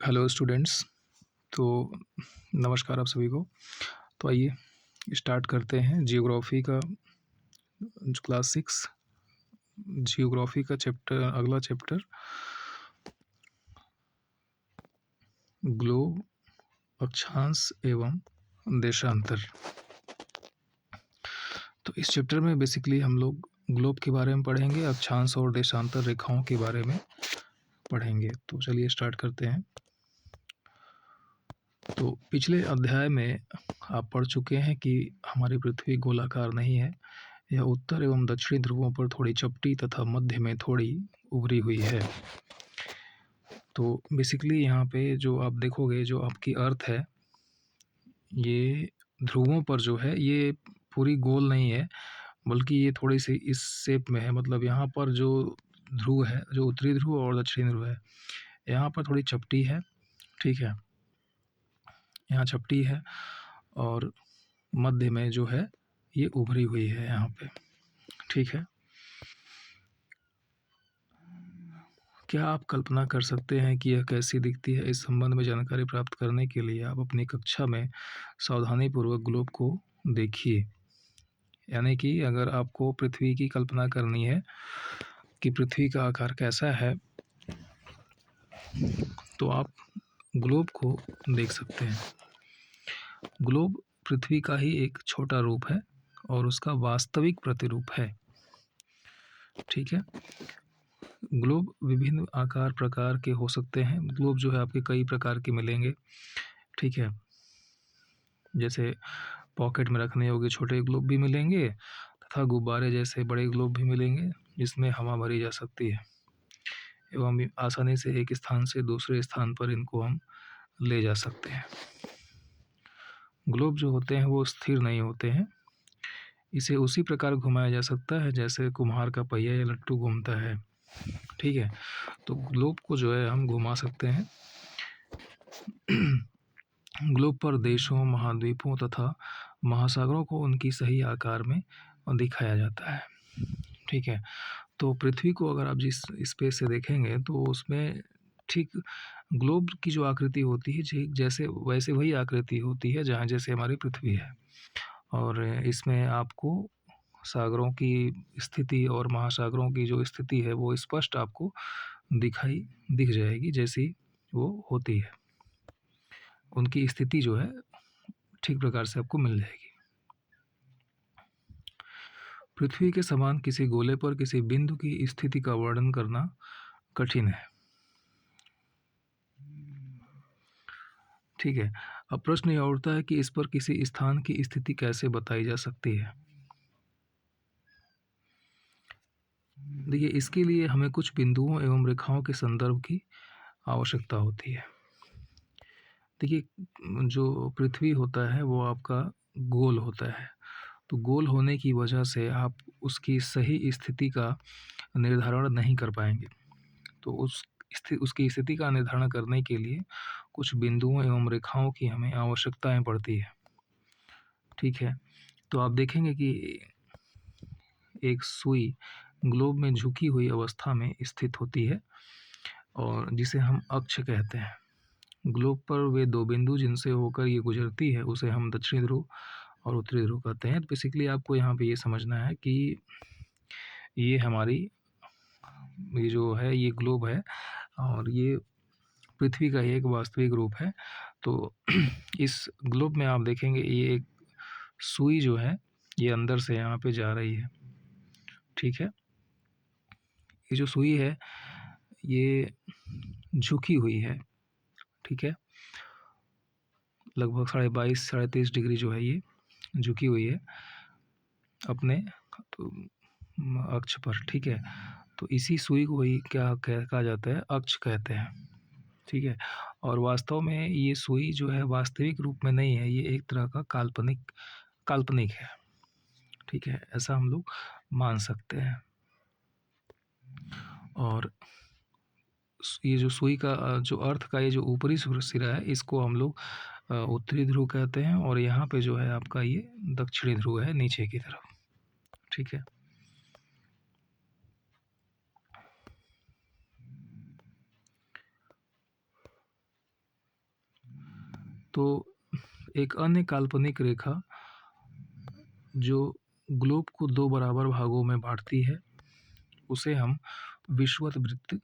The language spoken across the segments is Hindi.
Hello students. तो नमस्कार आप सभी को। तो आइए स्टार्ट करते हैं जियोग्राफी का जो क्लास 6 जियोग्राफी का चैप्टर, अगला चैप्टर ग्लोब, अक्षांश एवं देशांतर। तो इस चैप्टर में बेसिकली हम लोग ग्लोब के बारे में पढ़ेंगे, अक्षांश और देशांतर रेखाओं के बारे में पढ़ेंगे। तो चलिए स्टार्ट करते हैं। तो पिछले अध्याय में आप पढ़ चुके हैं कि हमारी पृथ्वी गोलाकार नहीं है, यह उत्तर एवं दक्षिणी ध्रुवों पर थोड़ी चपटी तथा मध्य में थोड़ी उभरी हुई है। तो बेसिकली यहाँ पे जो आप देखोगे, जो आपकी अर्थ है, ये ध्रुवों पर जो है ये पूरी गोल नहीं है, बल्कि ये थोड़ी सी इस शेप में है। मतलब यहाँ पर जो ध्रुव है, जो उत्तरी ध्रुव और दक्षिणी ध्रुव है, यहाँ पर थोड़ी चपटी है। ठीक है, यहाँ चपटी है और मध्य में जो है ये उभरी हुई है यहाँ पे। ठीक है, क्या आप कल्पना कर सकते हैं कि यह कैसी दिखती है? इस संबंध में जानकारी प्राप्त करने के लिए आप अपनी कक्षा में सावधानीपूर्वक ग्लोब को देखिए। यानी कि अगर आपको पृथ्वी की कल्पना करनी है कि पृथ्वी का आकार कैसा है, तो आप ग्लोब को देख सकते हैं। ग्लोब पृथ्वी का ही एक छोटा रूप है और उसका वास्तविक प्रतिरूप है। ठीक है, ग्लोब विभिन्न आकार प्रकार के हो सकते हैं। ग्लोब जो है आपके कई प्रकार के मिलेंगे। ठीक है, जैसे पॉकेट में रखने योग्य छोटे ग्लोब भी मिलेंगे तथा गुब्बारे जैसे बड़े ग्लोब भी मिलेंगे जिसमें हवा भरी जा सकती है एवं आसानी से एक स्थान से दूसरे स्थान पर इनको हम ले जा सकते हैं। ग्लोब जो होते हैं वो स्थिर नहीं होते हैं, इसे उसी प्रकार घुमाया जा सकता है जैसे कुम्हार का पहिया या लट्टू घूमता है। ठीक है, तो ग्लोब को जो है हम घुमा सकते हैं। ग्लोब पर देशों, महाद्वीपों तथा महासागरों को उनकी सही आकार में दिखाया जाता है। ठीक है, तो पृथ्वी को अगर आप जिस स्पेस से देखेंगे तो उसमें ठीक ग्लोब की जो आकृति होती है, ठीक जैसे वैसे वही आकृति होती है जहाँ जैसे हमारी पृथ्वी है। और इसमें आपको सागरों की स्थिति और महासागरों की जो स्थिति है वो स्पष्ट आपको दिख जाएगी जैसी वो होती है। उनकी स्थिति जो है ठीक प्रकार से आपको मिल जाएगी। पृथ्वी के समान किसी गोले पर किसी बिंदु की स्थिति का वर्णन करना कठिन है। ठीक है, अब प्रश्न यह उठता है कि इस पर किसी स्थान की स्थिति कैसे बताई जा सकती है। देखिए, इसके लिए हमें कुछ बिंदुओं एवं रेखाओं के संदर्भ की आवश्यकता होती है। देखिए, जो पृथ्वी होता है वो आपका गोल होता है, तो गोल होने की वजह से आप उसकी सही स्थिति का निर्धारण नहीं कर पाएंगे। तो उसकी स्थिति का निर्धारण करने के लिए कुछ बिंदुओं एवं रेखाओं की हमें आवश्यकताएं पड़ती है। ठीक है, तो आप देखेंगे कि एक सुई ग्लोब में झुकी हुई अवस्था में स्थित होती है और जिसे हम अक्ष कहते हैं। ग्लोब पर वे दो बिंदु जिनसे होकर ये गुजरती है उसे हम दक्षिणी ध्रुव और उत्तरी ध्रुव कहते हैं। तो बेसिकली आपको यहाँ पे ये समझना है कि ये हमारी ये जो है ये ग्लोब है और ये पृथ्वी का एक वास्तविक रूप है। तो इस ग्लोब में आप देखेंगे ये एक सुई जो है ये अंदर से यहाँ पे जा रही है। ठीक है, ये जो सुई है ये झुकी हुई है। ठीक है, लगभग 22-23 डिग्री जो है ये झुकी हुई है अपने तो अक्ष पर। ठीक है, तो इसी सुई को ही क्या कहा जाता है, अक्ष कहते हैं। ठीक है, और वास्तव में ये सुई जो है वास्तविक रूप में नहीं है, ये एक तरह का काल्पनिक है। ठीक है, ऐसा हम लोग मान सकते हैं। और ये जो सुई का जो अर्थ का ये जो ऊपरी सिरा है इसको हम लोग उत्तरी ध्रुव कहते हैं और यहाँ पे जो है आपका ये दक्षिणी ध्रुव है नीचे की तरफ। ठीक है, तो एक अन्य काल्पनिक रेखा जो ग्लोब को 2 बराबर भागों में बाँटती है, उसे हम विषुवत वृत्त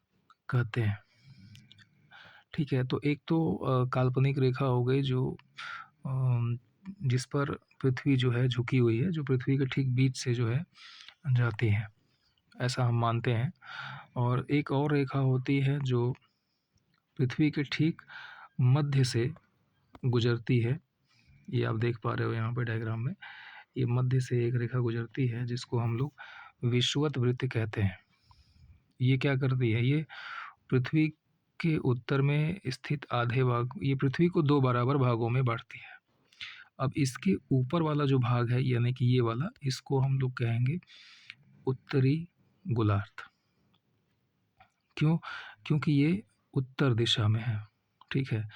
कहते हैं। ठीक है, तो एक तो काल्पनिक रेखा हो गई जो जिस पर पृथ्वी जो है झुकी हुई है, जो पृथ्वी के ठीक बीच से जो है जाती है, ऐसा हम मानते हैं। और एक और रेखा होती है जो पृथ्वी के ठीक मध्य से गुजरती है। ये आप देख पा रहे हो यहाँ पे डायग्राम में, ये मध्य से एक रेखा गुजरती है जिसको हम लोग विषुवत वृत्त कहते हैं। ये क्या करती है, ये पृथ्वी के उत्तर में स्थित आधे भाग, ये पृथ्वी को 2 बराबर भागों में बाँटती है। अब इसके ऊपर वाला जो भाग है, यानी कि ये वाला, इसको हम लोग कहेंगे उत्तरी गोलार्ध। क्यों? क्योंकि ये उत्तर दिशा में है, ठीक है।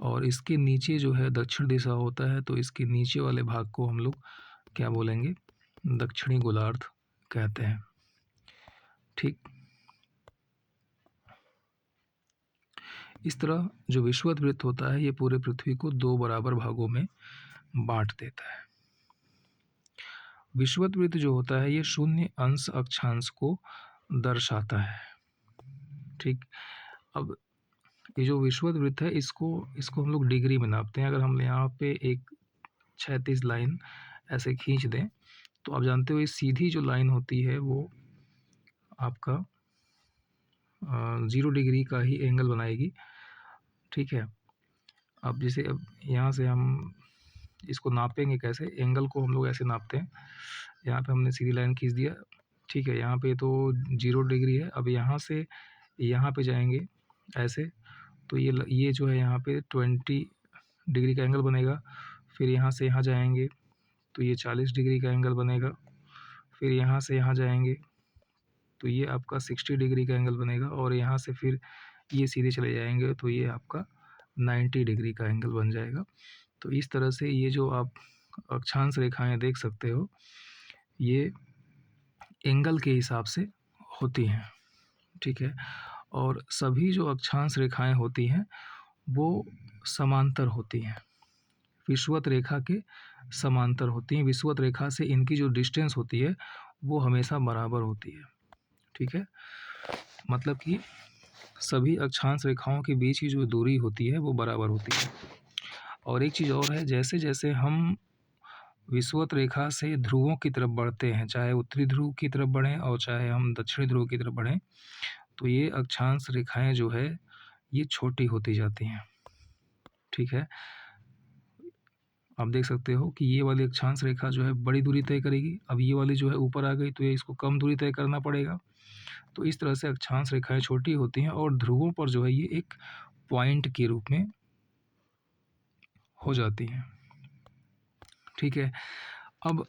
और इसके नीचे जो है दक्षिण दिशा होता है, तो इसके नीचे वाले भाग को हम लोग क्या बोलेंगे, दक्षिणी गोलार्ध कहते हैं। ठीक, इस तरह जो विषुवत वृत्त होता है, ये पूरे पृथ्वी को 2 बराबर भागों में बांट देता है। विषुवत वृत्त जो होता है, ये शून्य अंश अक्षांश को दर्शाता है। ठीक, अब ये जो विषुवत वृत्त है, इसको हम लोग डिग्री में नापते हैं। अगर हम यहाँ पे एक क्षैतिज लाइन ऐसे खींच दें, तो आप जानते हो ये सीधी जो लाइन होती है वो आपका 0 डिग्री का ही एंगल बनाएगी। ठीक है, अब जैसे अब यहाँ से हम इसको नापेंगे कैसे, एंगल को हम लोग ऐसे नापते हैं। यहाँ पे हमने सीधी लाइन खींच दिया, ठीक है, यहाँ पे तो 0 डिग्री है। अब यहाँ से यहाँ पे जाएंगे ऐसे, तो ये जो है यहाँ पे 20 डिग्री का एंगल बनेगा। फिर यहाँ से यहाँ जाएंगे तो ये 40 डिग्री का एंगल बनेगा। फिर यहाँ से यहाँ जाएंगे तो ये आपका 60 डिग्री का एंगल बनेगा। और यहाँ से फिर ये सीधे चले जाएंगे तो ये आपका 90 डिग्री का एंगल बन जाएगा। तो इस तरह से ये जो आप अक्षांश रेखाएं देख सकते हो, ये एंगल के हिसाब से होती हैं, ठीक है। और सभी जो अक्षांश रेखाएं होती हैं वो समांतर होती हैं, विषुवत रेखा के समांतर होती हैं। विषुवत रेखा से इनकी जो डिस्टेंस होती है वो हमेशा बराबर होती है, ठीक है। मतलब कि सभी अक्षांश रेखाओं के बीच की जो दूरी होती है वो बराबर होती है। और एक चीज़ और है, जैसे जैसे हम विषुवत रेखा से ध्रुवों की तरफ बढ़ते हैं, चाहे उत्तरी ध्रुव की तरफ बढ़ें और चाहे हम दक्षिणी ध्रुव की तरफ बढ़ें, तो ये अक्षांश रेखाएं जो है ये छोटी होती जाती हैं, ठीक है। आप देख सकते हो कि ये वाली अक्षांश रेखा जो है बड़ी दूरी तय करेगी। अब ये वाली जो है ऊपर आ गई तो ये इसको कम दूरी तय करना पड़ेगा। तो इस तरह से अक्षांश रेखाएं छोटी होती हैं और ध्रुवों पर जो है ये एक पॉइंट के रूप में हो जाती हैं, ठीक है। अब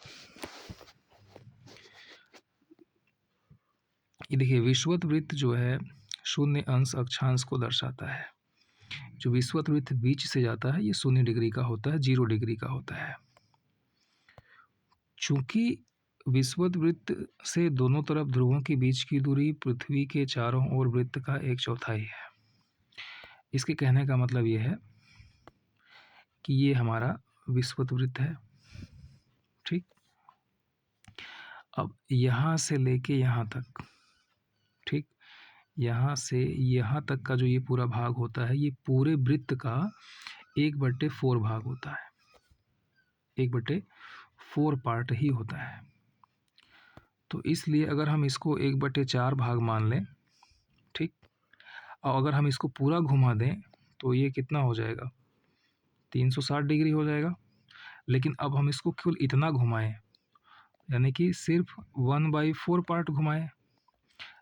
ये देखिए, विषुवत वृत्त जो है शून्य अंश अक्षांश को दर्शाता है। जो विषुवत वृत्त बीच से जाता है ये 0 डिग्री का होता है, 0 डिग्री का होता है। चूंकि विषुवत वृत्त से दोनों तरफ ध्रुवों के बीच की दूरी पृथ्वी के चारों ओर वृत्त का 1/4 है। इसके कहने का मतलब ये है कि ये हमारा विषुवत वृत्त है, ठीक। अब यहाँ से लेके यहाँ तक, ठीक, यहाँ से यहाँ तक का जो ये पूरा भाग होता है, ये पूरे वृत्त का 1/4 भाग होता है, 1/4 पार्ट ही होता है। तो इसलिए अगर हम इसको 1/4 भाग मान लें, ठीक, और अगर हम इसको पूरा घुमा दें तो ये कितना हो जाएगा, 360 डिग्री हो जाएगा। लेकिन अब हम इसको केवल इतना घुमाएं, यानी कि सिर्फ 1/4 पार्ट घुमाएं।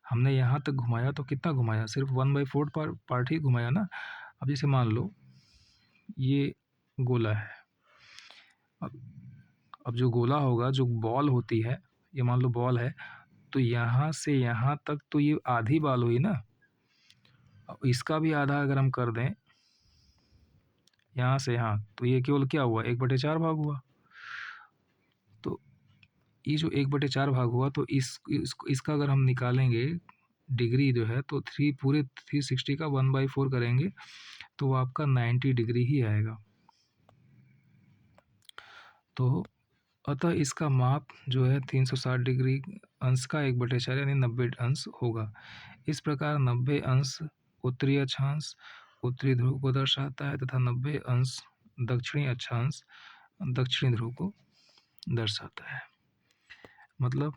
हमने यहाँ तक घुमाया तो कितना घुमाया, सिर्फ 1/4 पार्ट ही घुमाया ना। अब जैसे मान लो ये गोला है, अब जो गोला होगा, जो बॉल होती है, ये मान लो बॉल है, तो यहाँ से यहाँ तक तो ये आधी बॉल हुई ना। अब इसका भी आधा अगर हम कर दें यहाँ से यहाँ, तो ये केवल क्या हुआ, 1/4 भाग हुआ। तो ये जो 1/4 भाग हुआ, तो इसका अगर हम निकालेंगे डिग्री जो है, तो पूरे 360 का 1/4 करेंगे तो वो आपका 90 डिग्री ही आएगा, तो अतः इसका माप जो है 360 डिग्री अंश का 1/4 यानी 90 अंश होगा। इस प्रकार 90 अंश उत्तरी अक्षांश उत्तरी ध्रुव को दर्शाता है तथा 90 अंश दक्षिणी अक्षांश दक्षिणी ध्रुव को दर्शाता है। मतलब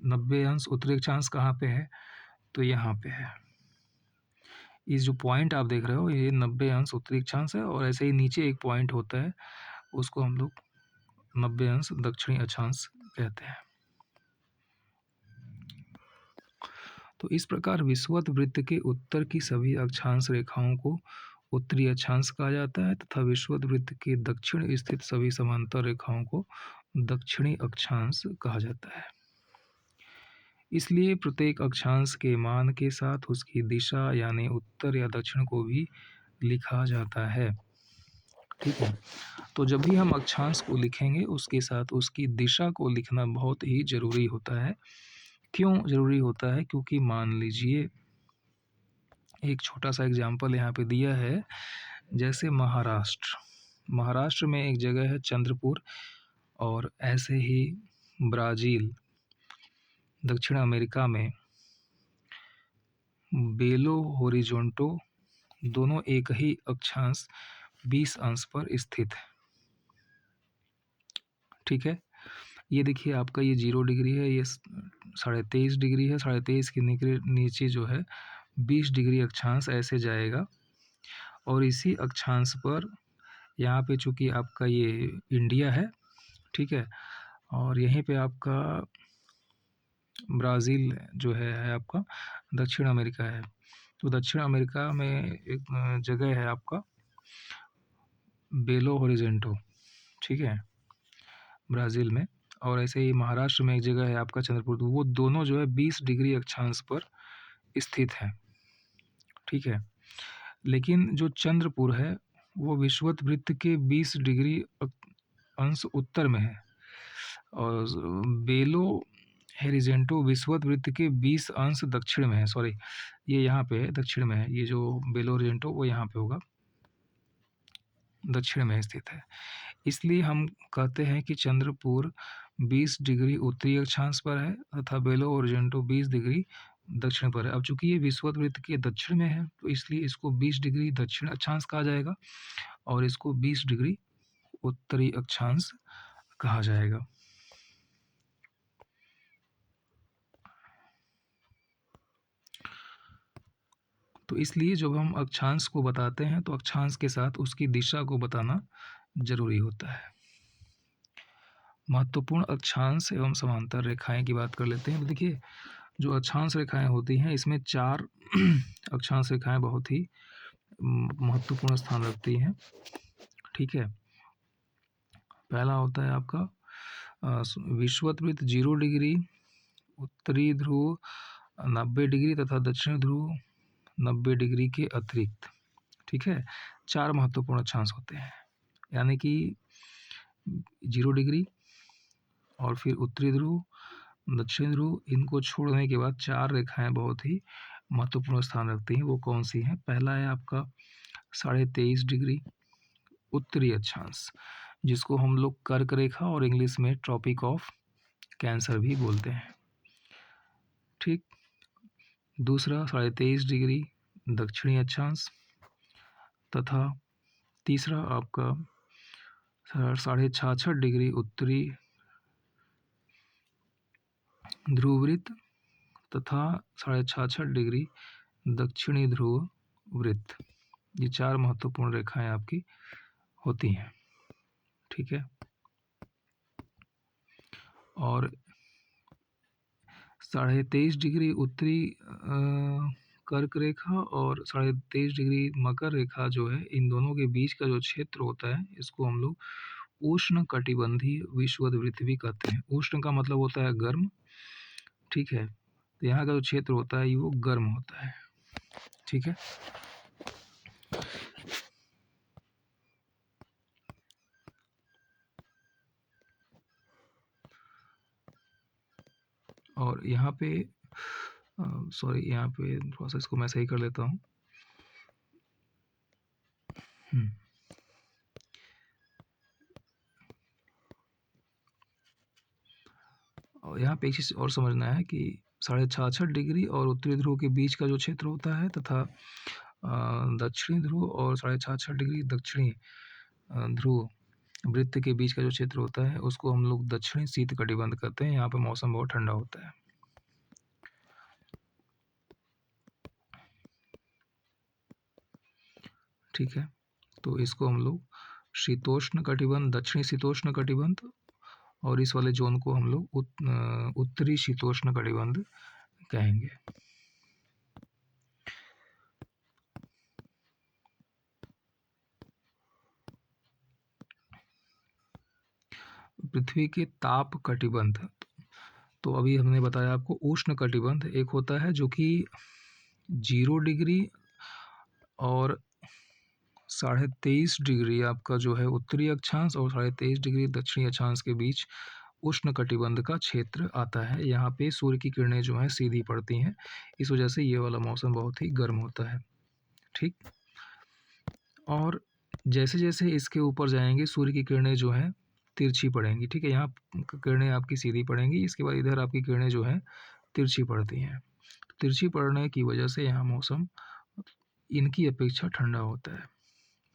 90 अंश उत्तरी अक्षांश कहाँ पे है, तो यहाँ पे है। इस जो पॉइंट आप देख रहे हो ये 90 अंश उत्तरी अक्षांश है, और ऐसे ही नीचे एक पॉइंट होता है उसको हम लोग 90 अंश दक्षिणी अक्षांश कहते हैं। तो इस प्रकार विषुवत वृत्त के उत्तर की सभी अक्षांश रेखाओं को उत्तरी अक्षांश कहा जाता है तथा विषुवत वृत्त के दक्षिण स्थित सभी समांतर रेखाओं को दक्षिणी अक्षांश कहा जाता है। इसलिए प्रत्येक अक्षांश के मान के साथ उसकी दिशा यानी उत्तर या दक्षिण को भी लिखा जाता है। ठीक है, तो जब भी हम अक्षांश को लिखेंगे उसके साथ उसकी दिशा को लिखना बहुत ही जरूरी होता है। क्यों जरूरी होता है? क्योंकि मान लीजिए एक छोटा सा एग्जाम्पल यहाँ पे दिया है, जैसे महाराष्ट्र में एक जगह है चंद्रपुर, और ऐसे ही ब्राज़ील दक्षिण अमेरिका में बेलो होरिजोंटो दोनों एक ही अक्षांश 20 अंश पर स्थित है। ठीक है, ये देखिए आपका ये 0 डिग्री है, ये 23.5 डिग्री है, 23.5 के नीचे जो है 20 डिग्री अक्षांश ऐसे जाएगा, और इसी अक्षांश पर यहाँ पे चूँकि आपका ये इंडिया है, ठीक है, और यहीं पे आपका ब्राज़ील जो है आपका दक्षिण अमेरिका है। तो दक्षिण अमेरिका में एक जगह है आपका बेलो होरिजेंटो, ठीक है, ब्राज़ील में, और ऐसे ही महाराष्ट्र में एक जगह है आपका चंद्रपुर। तो वो दोनों जो है 20 डिग्री अक्षांश पर स्थित है। ठीक है, लेकिन जो चंद्रपुर है वो विषुवत वृत्त के 20 डिग्री अंश उत्तर में है, और बेलो होरिजेंटो विषुवत वृत्त के 20 अंश दक्षिण में है। सॉरी, ये यहाँ पे है, दक्षिण में है। ये जो बेलो होरिजेंटो वो यहाँ पे होगा, दक्षिण में स्थित है। इसलिए हम कहते हैं कि चंद्रपुर 20 डिग्री उत्तरी अक्षांश पर है तथा बेलो होरिजेंटो 20 डिग्री दक्षिण पर है। अब चूंकि ये विषुवत वृत्त के दक्षिण में है तो इसलिए इसको 20 डिग्री दक्षिण अक्षांश कहा जाएगा, और इसको 20 डिग्री उत्तरी अक्षांश कहा जाएगा। तो इसलिए जब हम अक्षांश को बताते हैं तो अक्षांश के साथ उसकी दिशा को बताना जरूरी होता है। महत्वपूर्ण अक्षांश एवं समांतर रेखाएं की बात कर लेते हैं। तो देखिए जो अक्षांश रेखाएं होती हैं इसमें 4 अक्षांश रेखाएं बहुत ही महत्वपूर्ण स्थान रखती हैं। ठीक है, पहला होता है आपका विषुवत वृत्त 0 डिग्री, उत्तरी ध्रुव 90 डिग्री तथा दक्षिण ध्रुव 90 डिग्री के अतिरिक्त। ठीक है, 4 महत्वपूर्ण अक्षांश होते हैं, यानी कि 0 डिग्री और फिर उत्तरी ध्रुव, दक्षिण ध्रुव, इनको छोड़ने के बाद 4 रेखाएं बहुत ही महत्वपूर्ण स्थान रखती हैं। वो कौन सी हैं? पहला है आपका 23.5 डिग्री उत्तरी अक्षांश, जिसको हम लोग कर्क रेखा और इंग्लिश में ट्रॉपिक ऑफ कैंसर भी बोलते हैं। ठीक, दूसरा 23.5 डिग्री दक्षिणी अक्षांश, तथा तीसरा आपका 66.5 डिग्री उत्तरी ध्रुव वृत्त तथा 66.5 डिग्री दक्षिणी ध्रुव वृत्त। ये 4 महत्वपूर्ण रेखाएं आपकी होती हैं। ठीक है, और 23.5 डिग्री उत्तरी कर्क रेखा और 23.5 डिग्री मकर रेखा जो है, इन दोनों के बीच का जो क्षेत्र होता है इसको हम लोग उष्ण कटिबंधीय विषुवत वृत्त भी कहते हैं। उष्ण का मतलब होता है गर्म। ठीक है, तो यहाँ का जो क्षेत्र होता है वो गर्म होता है। ठीक है, और यहाँ पे सॉरी, यहाँ पे थोड़ा सा इसको मैं सही कर लेता हूँ। यहाँ पे एक चीज़ और समझना है कि 66.5 डिग्री और उत्तरी ध्रुव के बीच का जो क्षेत्र होता है तथा दक्षिणी ध्रुव और 66.5 डिग्री दक्षिणी ध्रुव वृत्त के बीच का जो क्षेत्र होता है उसको हम लोग दक्षिणी शीत कटिबंध कहते हैं। यहाँ पे मौसम बहुत ठंडा होता है। ठीक है, तो इसको हम लोग शीतोष्ण कटिबंध, दक्षिणी शीतोष्ण कटिबंध और इस वाले जोन को हम लोग उत्तरी शीतोष्ण कटिबंध कहेंगे। पृथ्वी के ताप कटिबंध, तो अभी हमने बताया आपको उष्ण कटिबंध एक होता है जो कि 0 डिग्री और 23.5 डिग्री आपका जो है उत्तरी अक्षांश और 23.5 डिग्री दक्षिणी अक्षांश के बीच उष्ण कटिबंध का क्षेत्र आता है। यहाँ पे सूर्य की किरणें जो हैं सीधी पड़ती हैं, इस वजह से ये वाला मौसम बहुत ही गर्म होता है। ठीक, और जैसे जैसे इसके ऊपर जाएंगे सूर्य की किरणें जो हैं तिरछी पड़ेंगी। ठीक है, यहाँ किरणें आपकी सीधी पड़ेंगी, इसके बाद इधर आपकी किरणें जो हैं तिरछी पड़ती हैं। तिरछी पड़ने की वजह से यहाँ मौसम इनकी अपेक्षा ठंडा होता है।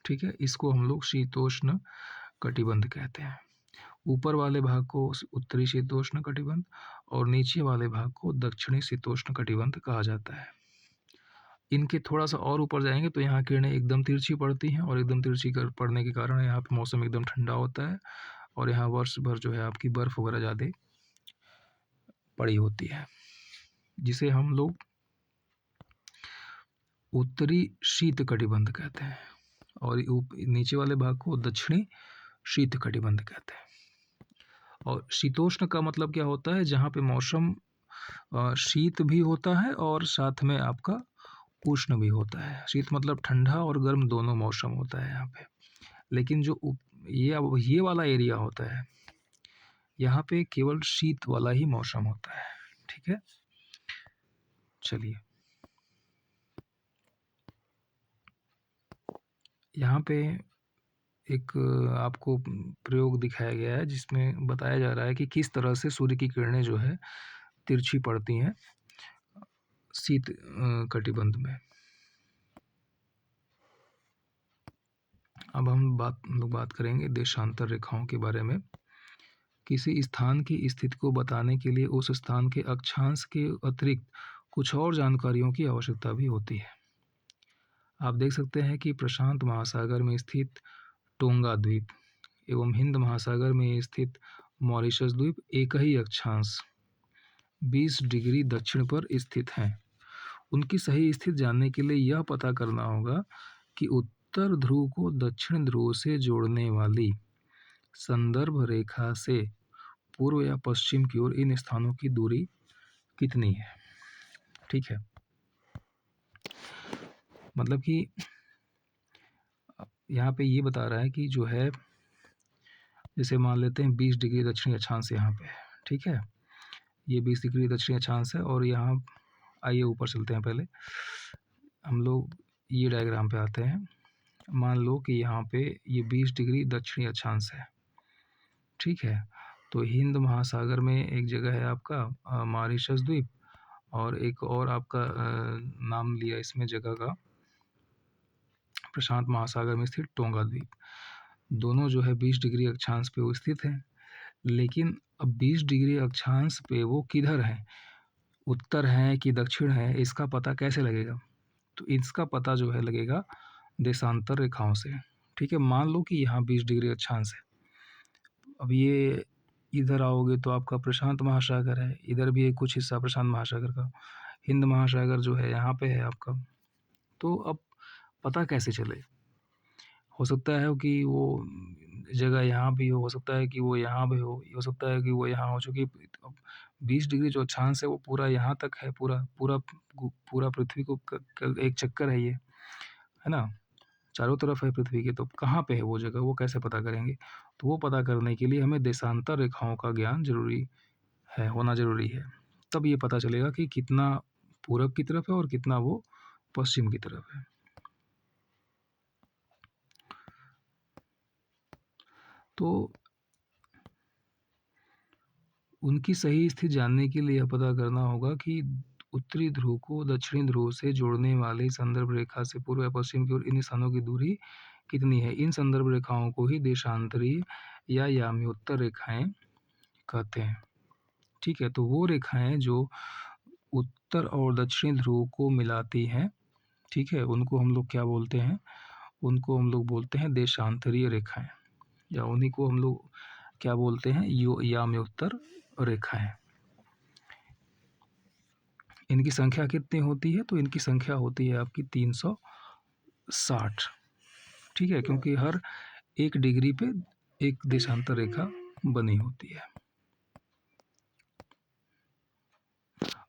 ठीक है, इसको हम लोग शीतोष्ण कटिबंध कहते हैं। ऊपर वाले भाग को उत्तरी शीतोष्ण कटिबंध और नीचे वाले भाग को दक्षिणी शीतोष्ण कटिबंध कहा जाता है। इनके थोड़ा सा और ऊपर जाएंगे तो यहाँ किरणें एकदम तिरछी पड़ती हैं और एकदम तिरछी पड़ने के कारण यहाँ पे मौसम एकदम ठंडा होता है और यहाँ वर्ष भर जो है आपकी बर्फ वगैरह ज़्यादा पड़ी होती है, जिसे हम लोग उत्तरी शीत कटिबंध कहते हैं और नीचे वाले भाग को दक्षिणी शीत कटिबंध कहते हैं। और शीतोष्ण का मतलब क्या होता है, जहाँ पे मौसम शीत भी होता है और साथ में आपका उष्ण भी होता है। शीत मतलब ठंडा और गर्म दोनों मौसम होता है यहाँ पे। लेकिन जो ये वाला एरिया होता है, यहाँ पे केवल शीत वाला ही मौसम होता है। ठीक है, चलिए यहाँ पे एक आपको प्रयोग दिखाया गया है जिसमें बताया जा रहा है कि किस तरह से सूर्य की किरणें जो है तिरछी पड़ती हैं शीत कटिबंध में। अब हम लोग बात करेंगे देशांतर रेखाओं के बारे में। किसी स्थान की स्थिति को बताने के लिए उस स्थान के अक्षांश के अतिरिक्त कुछ और जानकारियों की आवश्यकता भी होती है। आप देख सकते हैं कि प्रशांत महासागर में स्थित टोंगा द्वीप एवं हिंद महासागर में स्थित मॉरिशस द्वीप एक ही अक्षांश 20 डिग्री दक्षिण पर स्थित हैं। उनकी सही स्थिति जानने के लिए यह पता करना होगा कि उत्तर ध्रुव को दक्षिण ध्रुव से जोड़ने वाली संदर्भ रेखा से पूर्व या पश्चिम की ओर इन स्थानों की दूरी कितनी है। ठीक है, मतलब कि यहाँ पे ये बता रहा है कि जो है जैसे मान लेते हैं 20 डिग्री दक्षिणी अक्षांश यहाँ पे है। ठीक है, ये 20 डिग्री दक्षिणी अक्षांश है और यहाँ आइए ऊपर चलते हैं। पहले हम लोग ये डायग्राम पे आते हैं। मान लो कि यहाँ पे ये 20 डिग्री दक्षिणी अक्षांश है। ठीक है, तो हिंद महासागर में एक जगह है आपका मॉरिशस द्वीप और एक और आपका नाम लिया इसमें जगह का प्रशांत महासागर में स्थित टोंगा द्वीप। दोनों जो है 20 डिग्री अक्षांश पे वो स्थित हैं। लेकिन अब 20 डिग्री अक्षांश पे वो किधर हैं, उत्तर हैं कि दक्षिण है, इसका पता कैसे लगेगा। तो इसका पता जो है लगेगा देशांतर रेखाओं से। ठीक है, मान लो कि यहाँ 20 डिग्री अक्षांश है। अब ये इधर आओगे तो आपका प्रशांत महासागर है, इधर भी एक कुछ हिस्सा प्रशांत महासागर का, हिंद महासागर जो है यहाँ पे है आपका। तो अब पता कैसे चले, हो सकता है कि वो जगह यहाँ भी हो सकता है कि वो यहाँ भी हो सकता है कि वो यहाँ हो, चूँकि 20 डिग्री जो अक्षांश है वो पूरा यहाँ तक है, पूरा पूरा पूरा पृथ्वी को एक चक्कर है ये, है ना, चारों तरफ है पृथ्वी के। तो कहाँ पे है वो जगह, वो कैसे पता करेंगे। तो वो पता करने के लिए हमें देशांतर रेखाओं का ज्ञान जरूरी है, होना ज़रूरी है। तब ये पता चलेगा कि कितना पूरब की तरफ है और कितना वो पश्चिम की तरफ है। तो उनकी सही स्थिति जानने के लिए यह पता करना होगा कि उत्तरी ध्रुव को दक्षिणी ध्रुव से जोड़ने वाली संदर्भ रेखा से पूर्व या पश्चिम की ओर इन स्थानों की दूरी कितनी है। इन संदर्भ रेखाओं को ही देशांतरीय या याम्योत्तर रेखाएं कहते हैं। ठीक है, तो वो रेखाएं जो उत्तर और दक्षिणी ध्रुव को मिलाती हैं, ठीक है, उनको हम लोग क्या बोलते हैं, उनको हम लोग बोलते हैं देशांतरीय रेखाएं, या उन्हीं को हम लोग क्या बोलते हैं, याम्योत्तर रेखाएं। इनकी संख्या कितनी होती है, तो इनकी संख्या होती है आपकी 360। ठीक है, क्योंकि हर 1 डिग्री पे एक देशांतर रेखा बनी होती है।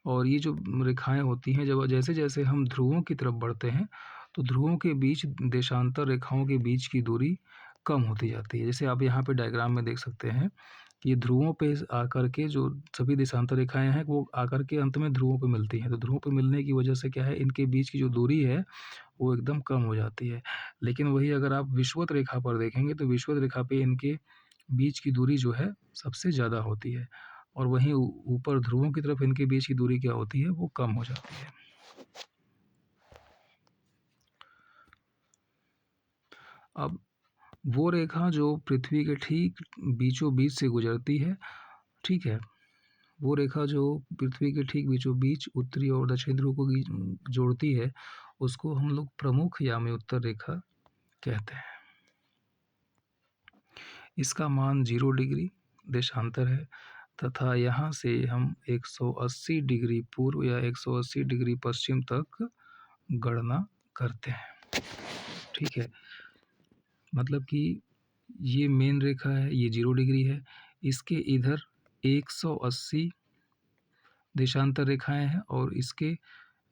और ये जो रेखाएं होती हैं, जब जैसे जैसे हम ध्रुवों की तरफ बढ़ते हैं तो ध्रुवों के बीच देशांतर रेखाओं के बीच की दूरी कम होती जाती है। जैसे आप यहाँ पे डायग्राम में देख सकते हैं कि ये ध्रुवों पे आकर के जो सभी देशांतर रेखाएं हैं वो आकर के अंत में ध्रुवों पे मिलती हैं। तो ध्रुवों पे मिलने की वजह से क्या है, इनके बीच की जो दूरी है वो एकदम कम हो जाती है। लेकिन वही अगर आप विषुवत रेखा पर देखेंगे तो विषुवत रेखा पे इनके बीच की दूरी जो है सबसे ज़्यादा होती है, और वहीं ऊपर ध्रुवों की तरफ इनके बीच की दूरी क्या होती है, वो कम हो जाती है। अब वो रेखा जो पृथ्वी के ठीक बीचों बीच से गुजरती है, ठीक है, वो रेखा जो पृथ्वी के ठीक बीचों बीच उत्तरी और दक्षिणी ध्रुव को जोड़ती है, उसको हम लोग प्रमुख याम्योत्तर रेखा कहते हैं। इसका मान 0 डिग्री देशांतर है तथा यहाँ से हम 180 डिग्री पूर्व या 180 डिग्री पश्चिम तक गणना करते हैं। ठीक है, मतलब कि ये मेन रेखा है, ये 0 डिग्री है, इसके इधर 180 देशांतर रेखाएं हैं और इसके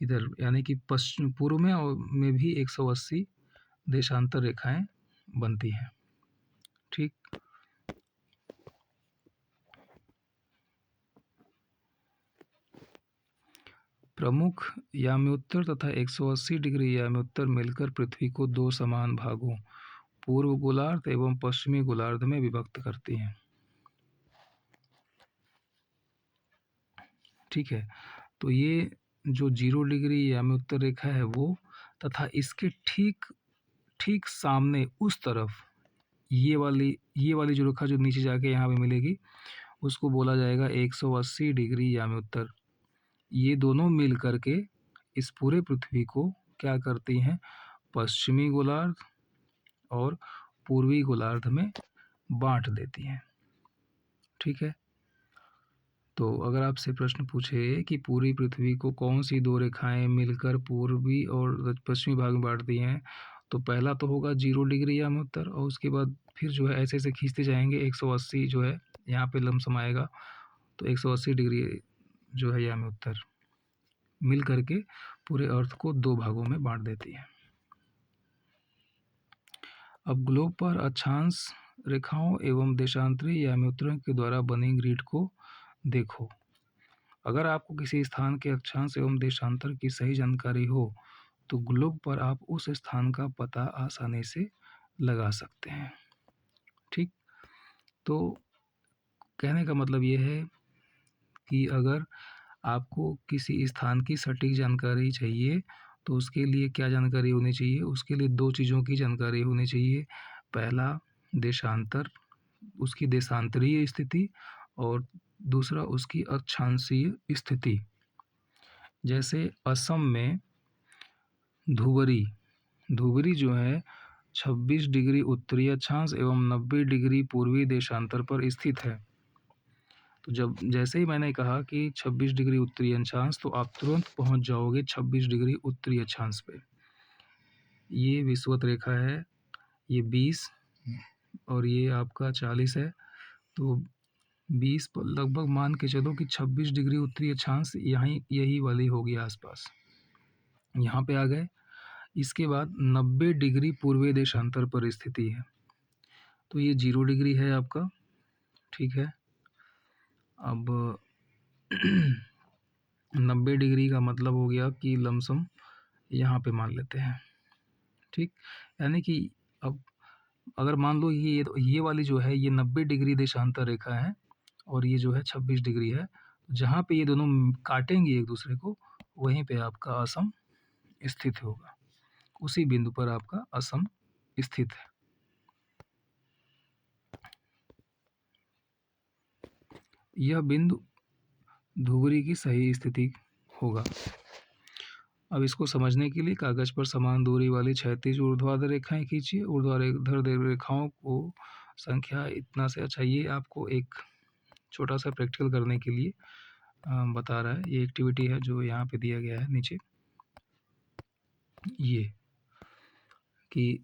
इधर यानी कि पश्चिम पूर्व में और में भी 180 देशांतर रेखाएं बनती हैं। ठीक, प्रमुख याम्योत्तर तथा 180 डिग्री याम्योत्तर मिलकर पृथ्वी को 2 समान भागों पूर्व गोलार्ध एवं पश्चिमी गोलार्ध में विभक्त करती हैं। ठीक है, तो ये जो 0 डिग्री याम्योत्तर रेखा है वो, तथा इसके ठीक ठीक सामने उस तरफ ये वाली जो रेखा जो नीचे जाके यहाँ पे मिलेगी उसको बोला जाएगा 180 डिग्री याम्योत्तर। ये दोनों मिल करके इस पूरे पृथ्वी को क्या करती हैं, पश्चिमी गोलार्ध और पूर्वी गोलार्ध में बांट देती हैं। ठीक है, तो अगर आपसे प्रश्न पूछे कि पूरी पृथ्वी को कौन सी 2 रेखाएं मिलकर पूर्वी और पश्चिमी भाग में बांटती हैं, तो पहला तो होगा 0 डिग्री याम्योत्तर, और उसके बाद फिर जो है ऐसे ऐसे खींचते जाएंगे 180 जो है यहाँ पे लमसम आएगा, तो 180 डिग्री जो है याम्योत्तर मिल करके पूरे अर्थ को 2 भागों में बांट देती है। अब ग्लोब पर अक्षांश रेखाओं एवं देशांतरी याम्योत्तरों के द्वारा बनी ग्रिड को देखो। अगर आपको किसी स्थान के अक्षांश एवं देशांतर की सही जानकारी हो तो ग्लोब पर आप उस स्थान का पता आसानी से लगा सकते हैं। ठीक, तो कहने का मतलब ये है कि अगर आपको किसी स्थान की सटीक जानकारी चाहिए तो उसके लिए क्या जानकारी होनी चाहिए, उसके लिए 2 चीज़ों की जानकारी होनी चाहिए। पहला देशांतर, उसकी देशांतरीय स्थिति, और दूसरा उसकी अक्षांशीय स्थिति। जैसे असम में धुबरी धुबरी जो है 26 डिग्री उत्तरी अक्षांश एवं 90 डिग्री पूर्वी देशांतर पर स्थित है। तो जब जैसे ही मैंने कहा कि 26 डिग्री उत्तरी अक्षांश, तो आप तुरंत पहुंच जाओगे 26 डिग्री उत्तरी अक्षांश पे। ये विषुवत रेखा है, ये 20 और ये आपका 40 है, तो 20 पर लगभग मान के चलो कि 26 डिग्री उत्तरी अक्षांश यही वाली होगी आसपास, यहाँ पे आ गए। इसके बाद 90 डिग्री पूर्वी देशांतर पर स्थिति है, तो ये 0 डिग्री है आपका। ठीक है, अब 90 डिग्री का मतलब हो गया कि लमसम यहाँ पे मान लेते हैं। ठीक, यानी कि अब अगर मान लो ये वाली जो है ये 90 डिग्री देशांतर रेखा है और ये जो है 26 डिग्री है। जहाँ पे ये दोनों काटेंगे एक दूसरे को, वहीं पे आपका असम स्थित होगा। उसी बिंदु पर आपका असम स्थित है। यह बिंदु धुबरी की सही स्थिति होगा। अब इसको समझने के लिए कागज पर समान दूरी वाली क्षैतिज ऊर्ध्वाधर रेखाएं खींचिए। ऊर्ध्वाधर रेखाओं को संख्या इतना से, अच्छा ये आपको एक छोटा सा प्रैक्टिकल करने के लिए बता रहा है। ये एक्टिविटी है जो यहाँ पे दिया गया है नीचे, ये कि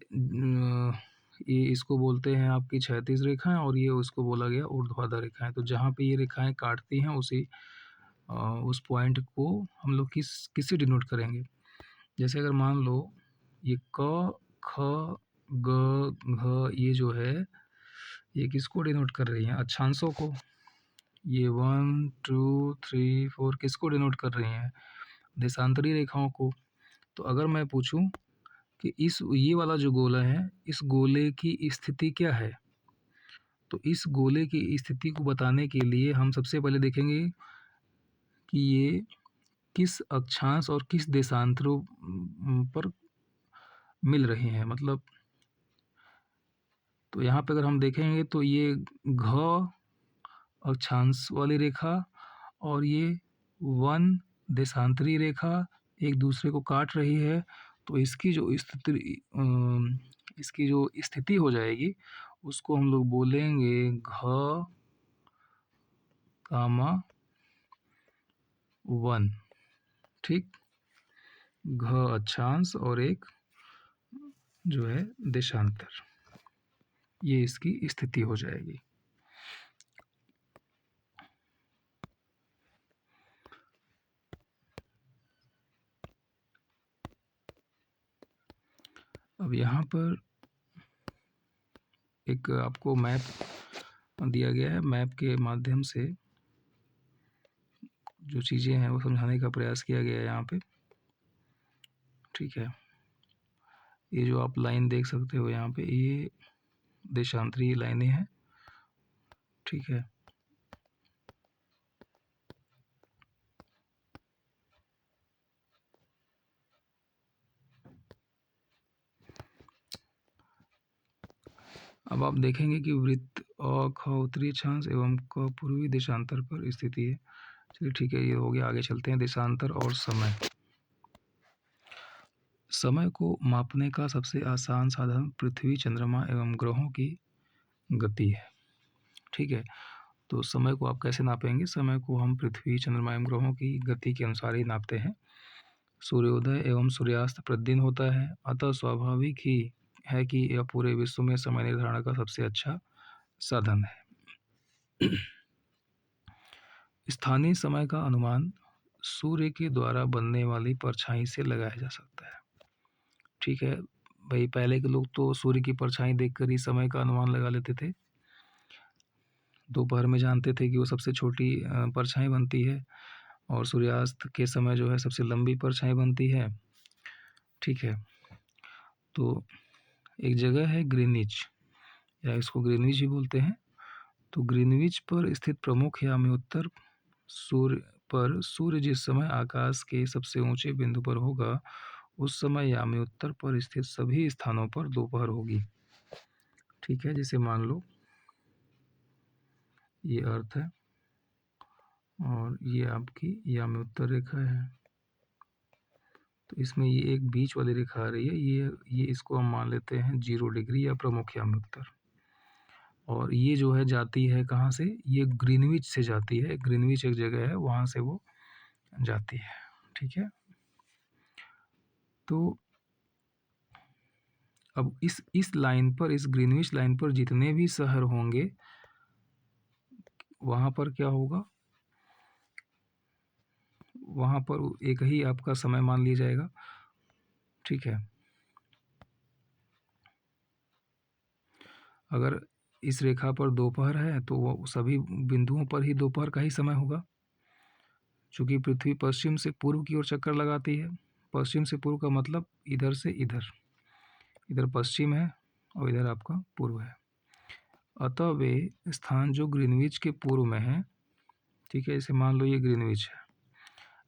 ये इसको बोलते हैं आपकी क्षैतिज रेखाएं और ये उसको बोला गया ऊर्ध्वाधर रेखाएं। तो जहाँ पे ये रेखाएं काटती हैं उस पॉइंट को हम लोग किससे डिनोट करेंगे। जैसे अगर मान लो ये क ख ग घ ये जो है ये किसको डिनोट कर रही हैं, अक्षांशों को। ये 1 2 3 4 किसको डिनोट कर रही हैं, देशांतरी रेखाओं को। तो अगर मैं पूछूं कि ये वाला जो गोला है, इस गोले की स्थिति क्या है, तो इस गोले की स्थिति को बताने के लिए हम सबसे पहले देखेंगे कि ये किस अक्षांश और किस देशांतरों पर मिल रहे हैं। मतलब तो यहाँ पे अगर हम देखेंगे तो ये घ अक्षांश वाली रेखा और ये 1 देशांतरी रेखा एक दूसरे को काट रही है। तो इसकी जो स्थिति हो जाएगी उसको हम लोग बोलेंगे घ कामा 1। ठीक, घ अक्षांश और एक जो है देशांतर, ये इसकी स्थिति हो जाएगी। अब यहाँ पर एक आपको मैप दिया गया है। मैप के माध्यम से जो चीज़ें हैं वो समझाने का प्रयास किया गया है यहाँ पे। ठीक है, ये जो आप लाइन देख सकते हो यहाँ पे, ये देशांतरी लाइनें हैं। ठीक है, अब आप देखेंगे कि वृत्त अ ख उत्तरी अक्षांश एवं क पूर्वी देशांतर पर स्थिति है। चलिए ठीक है, ये हो गया। आगे चलते हैं, देशांतर और समय। समय को मापने का सबसे आसान साधन पृथ्वी, चंद्रमा एवं ग्रहों की गति है। ठीक है, तो समय को आप कैसे नापेंगे? समय को हम पृथ्वी, चंद्रमा एवं ग्रहों की गति के अनुसार ही नापते हैं। सूर्योदय एवं सूर्यास्त प्रतिदिन होता है, अतः स्वाभाविक ही है कि यह पूरे विश्व में समय निर्धारण का सबसे अच्छा साधन है। स्थानीय समय का अनुमान सूर्य के द्वारा बनने वाली परछाई से लगाया जा सकता है। ठीक है भाई, पहले के लोग तो सूर्य की परछाई देखकर ही समय का अनुमान लगा लेते थे। दोपहर में जानते थे कि वो सबसे छोटी परछाई बनती है और सूर्यास्त के समय जो है सबसे लंबी परछाई बनती है। ठीक है, तो एक जगह है ग्रीनिच, या इसको ग्रीनविच भी बोलते हैं। तो ग्रीनविच पर स्थित प्रमुख याम्योत्तर सूर्य जिस समय आकाश के सबसे ऊंचे बिंदु पर होगा, उस समय याम्योत्तर पर स्थित सभी स्थानों पर दोपहर होगी। ठीक है, जैसे मान लो ये अर्थ है और ये आपकी याम्योत्तर रेखा है। तो इसमें ये एक बीच वाली रेखा आ रही है, ये इसको हम मान लेते हैं 0 डिग्री या प्रमुख याम्योत्तर। और ये जो है जाती है कहाँ से? ये ग्रीनविच से जाती है। ग्रीनविच एक जगह है, वहाँ से वो जाती है। ठीक है, तो अब इस लाइन पर, इस ग्रीनविच लाइन पर जितने भी शहर होंगे वहाँ पर क्या होगा? वहाँ पर एक ही आपका समय मान लिया जाएगा। ठीक है, अगर इस रेखा पर दोपहर है तो वो सभी बिंदुओं पर ही दोपहर का ही समय होगा। चूँकि पृथ्वी पश्चिम से पूर्व की ओर चक्कर लगाती है। पश्चिम से पूर्व का मतलब इधर से इधर, इधर पश्चिम है और इधर आपका पूर्व है। अतः वे स्थान जो ग्रीनविच के पूर्व में है, ठीक है, इसे मान लो ये ग्रीनविच है,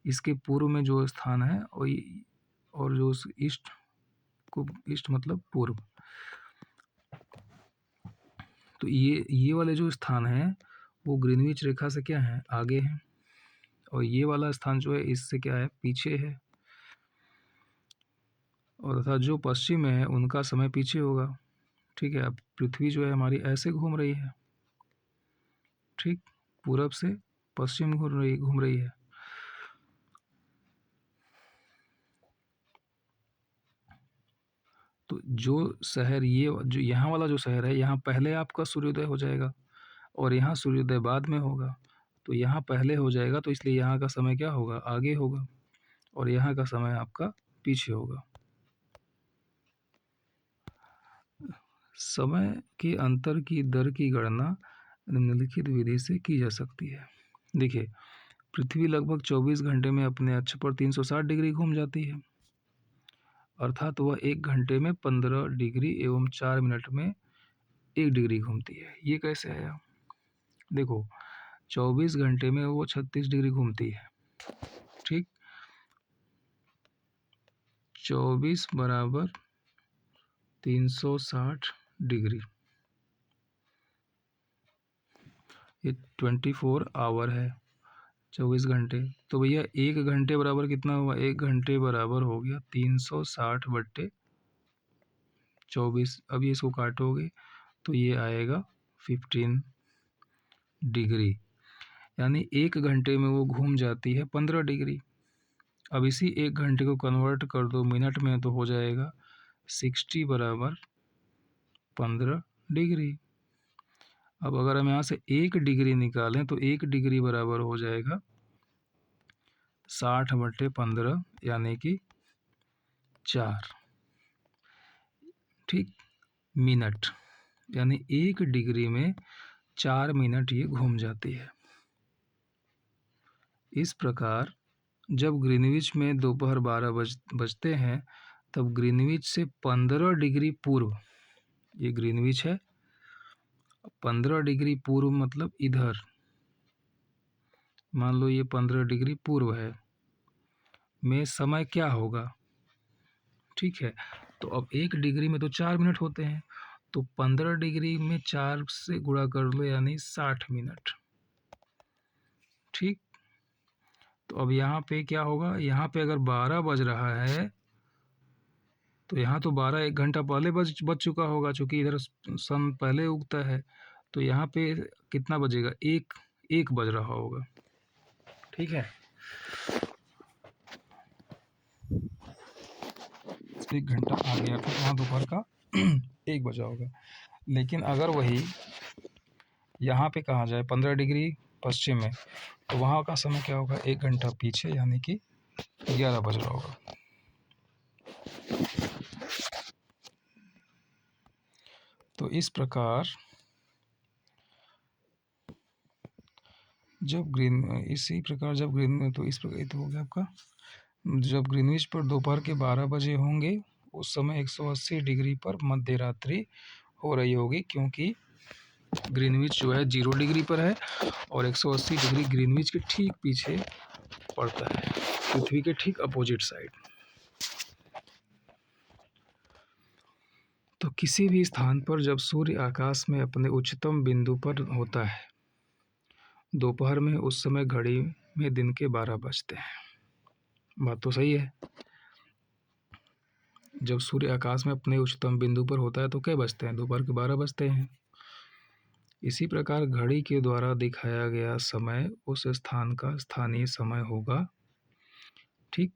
इसके पूर्व में जो स्थान है और जो ईस्ट को, ईस्ट मतलब पूर्व, तो ये वाले जो स्थान है वो ग्रीनविच रेखा से क्या है, आगे है, और ये वाला स्थान जो है इससे क्या है, पीछे है, और तथा जो पश्चिम में है उनका समय पीछे होगा। ठीक है, अब पृथ्वी जो है हमारी ऐसे घूम रही है, ठीक, पूरब से पश्चिम घूम रही है। तो जो शहर, ये जो यहाँ वाला जो शहर है, यहाँ पहले आपका सूर्योदय हो जाएगा और यहाँ सूर्योदय बाद में होगा। तो यहाँ पहले हो जाएगा तो इसलिए यहाँ का समय क्या होगा, आगे होगा, और यहाँ का समय आपका पीछे होगा। समय के अंतर की दर की गणना निम्नलिखित विधि से की जा सकती है। देखिए, पृथ्वी लगभग 24 घंटे में अपने अक्ष पर 360 डिग्री घूम जाती है, अर्थात वह 1 घंटे में 15 डिग्री एवं 4 मिनट में 1 डिग्री घूमती है। ये कैसे आया? देखो, 24 घंटे में वो 36 डिग्री घूमती है, ठीक, 24 बराबर 360 डिग्री, ये 24 आवर है, 24 घंटे। तो भैया 1 घंटे बराबर कितना हुआ, 1 घंटे बराबर हो गया 360 बट्टे 24। अब ये इसको काटोगे तो ये आएगा 15 डिग्री, यानी 1 घंटे में वो घूम जाती है 15 डिग्री। अब इसी 1 घंटे को कन्वर्ट कर दो मिनट में तो हो जाएगा 60 बराबर 15 डिग्री। अब अगर हम यहाँ से 1 डिग्री निकालें तो 1 डिग्री बराबर हो जाएगा 60 बटे 15 यानी कि 4, ठीक, मिनट, यानी 1 डिग्री में 4 मिनट ये घूम जाती है। इस प्रकार जब ग्रीनविच में दोपहर 12 बजते हैं तब ग्रीनविच से 15 डिग्री पूर्व, ये ग्रीनविच है, 15 डिग्री पूर्व मतलब इधर, मान लो ये 15 डिग्री पूर्व है, में समय क्या होगा, ठीक है। तो अब 1 डिग्री में तो 4 मिनट होते हैं, तो 15 डिग्री में 4 से गुणा कर लो यानी 60 मिनट, ठीक। तो अब यहाँ पे क्या होगा, यहाँ पे अगर 12 बज रहा है तो यहाँ तो 12 1 घंटा पहले बज चुका होगा, चूँकि इधर सन पहले उगता है। तो यहाँ पे कितना बजेगा, 1 बज रहा होगा, ठीक है। 1 घंटा आ गया, फिर वहाँ दोपहर का 1 बजा होगा। लेकिन अगर वही यहाँ पे कहा जाए 15 डिग्री पश्चिम में, तो वहाँ का समय क्या होगा, 1 घंटा पीछे, यानी कि 11 बज रहा होगा। तो इस प्रकार इसी प्रकार जब ग्रीन, तो इस प्रकार तो हो गया आपका, जब ग्रीनविच पर दोपहर के 12 बजे होंगे उस समय 180 डिग्री पर मध्य रात्रि हो रही होगी, क्योंकि ग्रीनविच जो है 0 डिग्री पर है और 180 डिग्री ग्रीनविच के ठीक पीछे पड़ता है, पृथ्वी के ठीक अपोजिट साइड। तो किसी भी स्थान पर जब सूर्य आकाश में अपने उच्चतम बिंदु पर होता है दोपहर में, उस समय घड़ी में दिन के 12 बजते हैं। बात तो सही है। जब सूर्य आकाश में अपने उच्चतम बिंदु पर होता है तो क्या बजते हैं, दोपहर के 12 बजते हैं। इसी प्रकार घड़ी के द्वारा दिखाया गया समय उस स्थान का स्थानीय समय होगा, ठीक।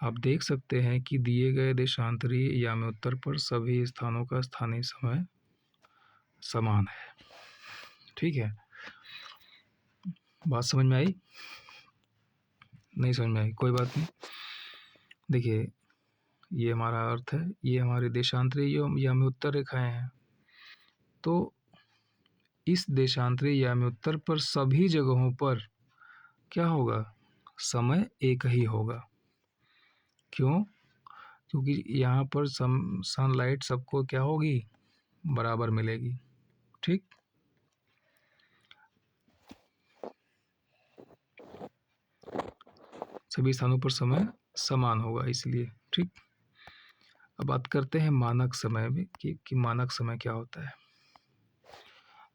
आप देख सकते हैं कि दिए गए देशांतरी याम्योत्तर पर सभी स्थानों का स्थानीय समय समान है, ठीक है। बात समझ में आई? नहीं समझ में आई, कोई बात नहीं। देखिए, ये हमारा अर्थ है, ये हमारे देशांतरी याम्योत्तर रेखाएं हैं। तो इस देशांतरी याम्योत्तर पर सभी जगहों पर क्या होगा, समय एक ही होगा। क्यों? क्योंकि यहाँ पर सनलाइट सबको क्या होगी, बराबर मिलेगी, ठीक। सभी स्थानों पर समय समान होगा इसलिए, ठीक। अब बात करते हैं मानक समय में कि मानक समय क्या होता है।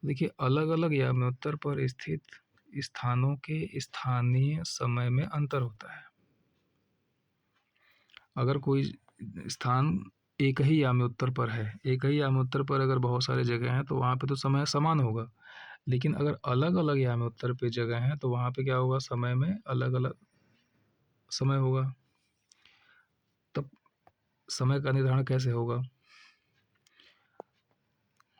देखिए, अलग अलग याम्योत्तर पर स्थित स्थानों के स्थानीय समय में अंतर होता है। अगर कोई स्थान एक ही याम्योत्तर पर है, एक ही याम्योत्तर पर अगर बहुत सारे जगह हैं तो वहाँ पे तो समय समान होगा, लेकिन अगर अलग अलग याम्योत्तर पे जगह हैं तो वहाँ पे क्या होगा, समय में अलग अलग समय होगा। तब समय का निर्धारण कैसे होगा?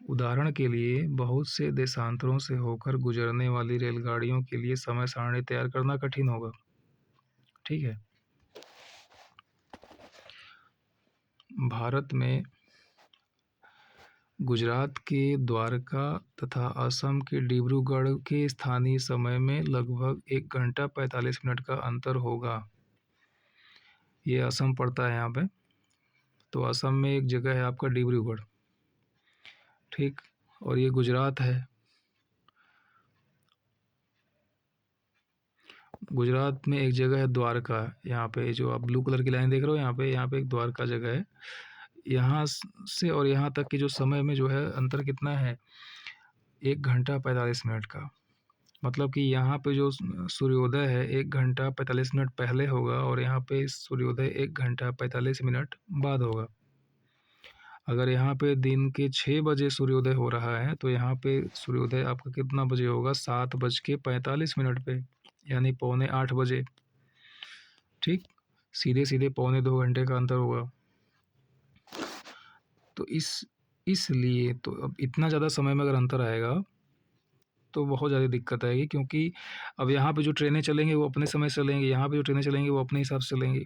उदाहरण के लिए, बहुत से देशांतरों से होकर गुजरने वाली रेलगाड़ियों के लिए समय सारणी तैयार करना कठिन होगा, ठीक है। भारत में गुजरात के द्वारका तथा असम के डिब्रूगढ़ के स्थानीय समय में लगभग 1 घंटा 45 मिनट का अंतर होगा। ये असम पड़ता है यहाँ पे, तो असम में एक जगह है आपका डिब्रूगढ़, ठीक, और ये गुजरात है। गुजरात में एक जगह है द्वारका, यहाँ पे जो आप ब्लू कलर की लाइन देख रहे हो, यहाँ पे एक द्वारका जगह है। यहाँ से और यहाँ तक के जो समय में जो है अंतर कितना है, 1 घंटा 45 मिनट का। मतलब कि यहाँ पे जो सूर्योदय है 1 घंटा 45 मिनट पहले होगा और यहाँ पे सूर्योदय 1 घंटा 45 मिनट बाद होगा। अगर यहाँ पे दिन के 6 बजे सूर्योदय हो रहा है तो यहाँ पे सूर्योदय आपका कितना बजे होगा, 7:45 पे, यानी 7:45 बजे, ठीक। सीधे सीधे 2.25 घंटे का अंतर होगा। तो इसलिए तो अब इतना ज़्यादा समय में अगर अंतर आएगा तो बहुत ज़्यादा दिक्कत आएगी, क्योंकि अब यहाँ पे जो ट्रेनें चलेंगी वो अपने समय से चलेंगी, यहाँ पे जो ट्रेनें चलेंगी वो अपने हिसाब से चलेंगी,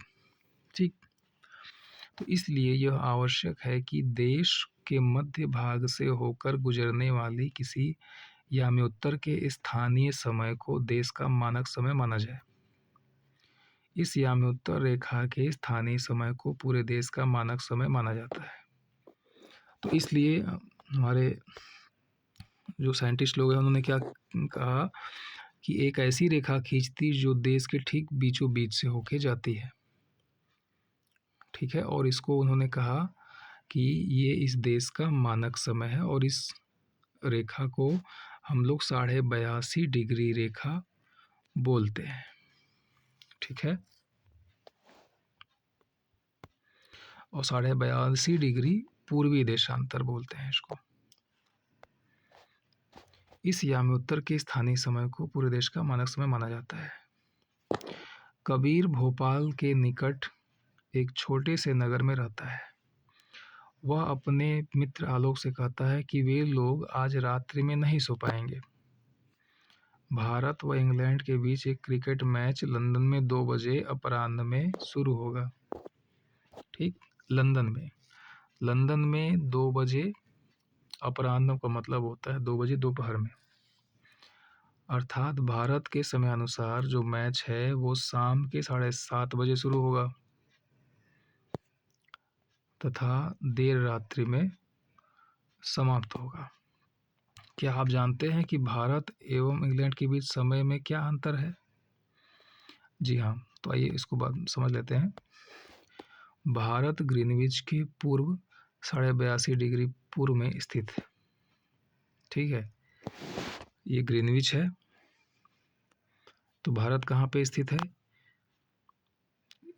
ठीक। तो इसलिए यह आवश्यक है कि देश के मध्य भाग से होकर गुजरने वाली किसी याम्योत्तर के स्थानीय समय को देश का मानक समय माना जाए। इस याम्योत्तर रेखा के स्थानीय समय को पूरे देश का मानक समय माना जाता है। तो इसलिए हमारे जो साइंटिस्ट लोग हैं उन्होंने क्या कहा कि एक ऐसी रेखा खींचती जो देश के ठीक बीचों बीच से होके जाती है, ठीक है, और इसको उन्होंने कहा कि ये इस देश का मानक समय है और इस रेखा को हम लोग 82.5 डिग्री रेखा बोलते हैं, ठीक है, और 82.5 डिग्री पूर्वी देशांतर बोलते हैं इसको। इस याम्योत्तर के स्थानीय समय को पूरे देश का मानक समय माना जाता है। कबीर भोपाल के निकट एक छोटे से नगर में रहता है। वह अपने मित्र आलोक से कहता है कि वे लोग आज रात्रि में नहीं सो पाएंगे। भारत व इंग्लैंड के बीच एक क्रिकेट मैच लंदन में 2 बजे अपराह्न में शुरू होगा, ठीक। लंदन में 2 बजे अपराह्न का मतलब होता है 2 बजे दोपहर में, अर्थात भारत के समयानुसार जो मैच है वो शाम के 7:30 बजे शुरू होगा तथा देर रात्रि में समाप्त होगा। क्या आप जानते हैं कि भारत एवं इंग्लैंड के बीच समय में क्या अंतर है? जी हाँ, तो आइए इसको बात समझ लेते हैं। भारत ग्रीनविच के पूर्व 82.5 डिग्री पूर्व में स्थित है, ठीक है। ये ग्रीनविच है, तो भारत कहाँ पे स्थित है?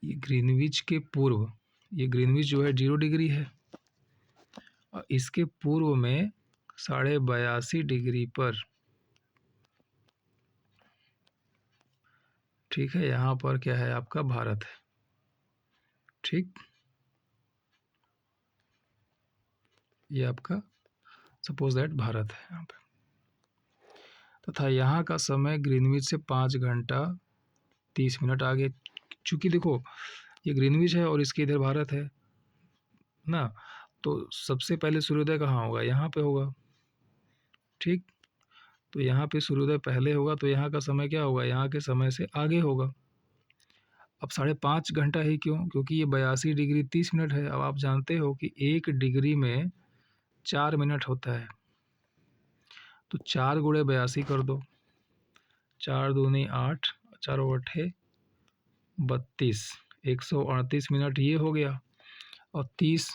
ये ग्रीनविच के पूर्व, ये ग्रीनविच जो है 0 डिग्री है और इसके पूर्व में 82.5 डिग्री पर, ठीक है, यहाँ पर क्या है आपका भारत है, ठीक। ये आपका सपोज दैट भारत है यहाँ पे, तथा यहाँ का समय ग्रीनविच से 5 घंटा 30 मिनट आगे। चूँकि देखो ये ग्रीनविच है और इसके इधर भारत है ना, तो सबसे पहले सूर्योदय कहाँ होगा? यहाँ पे होगा, ठीक। तो यहाँ पे सूर्योदय पहले होगा तो यहाँ का समय क्या होगा? यहाँ के समय से आगे होगा। अब 5.5 घंटा ही क्यों? क्योंकि ये 82 डिग्री 30 मिनट है। अब आप जानते हो कि 1 डिग्री में 4 मिनट होता है, तो 4 गुणे 82 कर दो, 4 दूनी 8, 4 अठे 32, 138 मिनट ये हो गया, और 30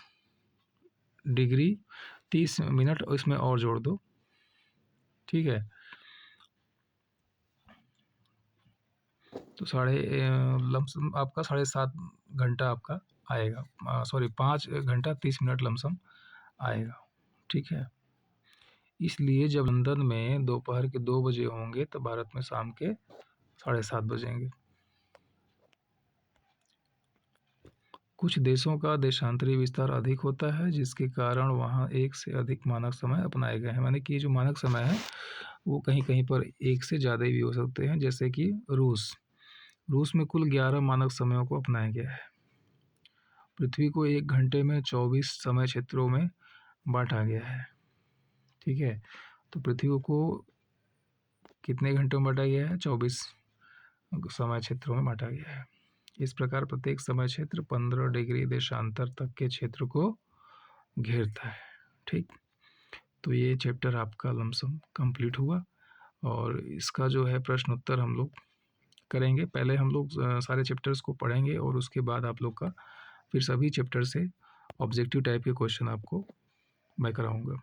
डिग्री 30 मिनट इसमें और जोड़ दो, ठीक है। तो लमसम आपका 7.5 घंटा आपका आएगा, सॉरी 5 घंटा 30 मिनट लमसम आएगा, ठीक है। इसलिए जब लंदन में दोपहर के 2 बजे होंगे तो भारत में शाम के 7:30 बजेंगे। कुछ देशों का देशांतरी विस्तार अधिक होता है, जिसके कारण वहाँ एक से अधिक मानक समय अपनाए गए हैं। माने कि जो मानक समय है वो कहीं कहीं पर एक से ज़्यादा भी हो सकते हैं, जैसे कि रूस में कुल 11 मानक समयों को अपनाया गया है। पृथ्वी को 1 घंटे में 24 समय क्षेत्रों में बांटा गया है, ठीक है। तो पृथ्वी को कितने घंटों में बांटा गया है? 24 समय क्षेत्रों में बांटा गया है। इस प्रकार प्रत्येक समय क्षेत्र 15 डिग्री देशांतर तक के क्षेत्र को घेरता है, ठीक। तो ये चैप्टर आपका लमसम कंप्लीट हुआ, और इसका जो है प्रश्न उत्तर हम लोग करेंगे। पहले हम लोग सारे चैप्टर्स को पढ़ेंगे, और उसके बाद आप लोग का फिर सभी चैप्टर से ऑब्जेक्टिव टाइप के क्वेश्चन आपको मैं कराऊंगा।